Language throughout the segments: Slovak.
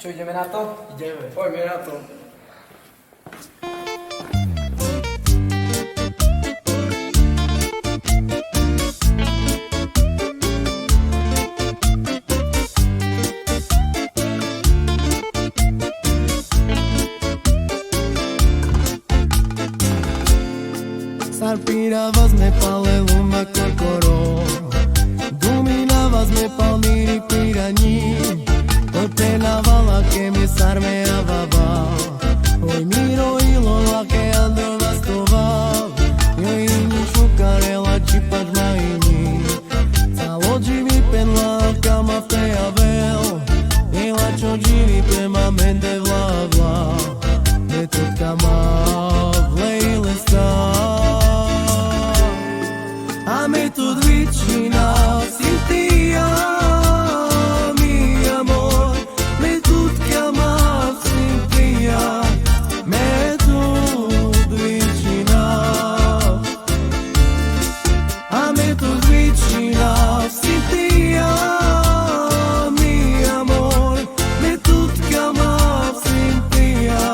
Čo, ideme na to? Ideme. Poďme na to. Sarpíravas-me paleluma corcoró, dominavas-me palmiri piraní, ordenava que me sarmeava, oi miro ilola que ando vastoval, eu ini šukarela čipač majini, založi mi penla kama fejavel, ila čo živi prema mende vla vla, metod kama vlejle stav. A metod vicina Sintia, mi amor, metod chiama Sintia, metod vicina. A metod vicina Sintia, mi amor, metod chiama Sintia,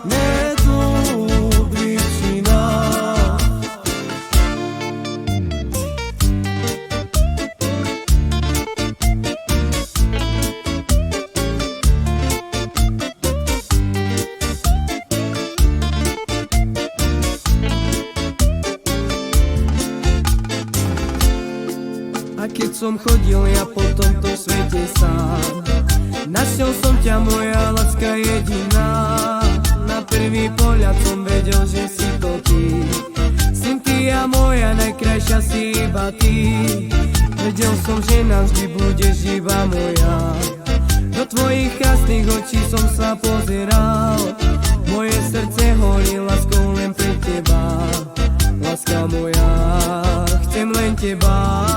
metod vicina. A keď som chodil ja po tomto svete sám, našiel som ťa, moja láska jediná. Na prvý pohľad som vedel, že si to ty. Cynthia moja, najkrajšia si iba ty. Vedel som, že navždy budeš iba moja. Do tvojich krásnych očí som sa pozeral, moje srdce horí láskou len pre teba. Láska moja, chcem len teba.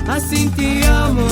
A Cynthia moja,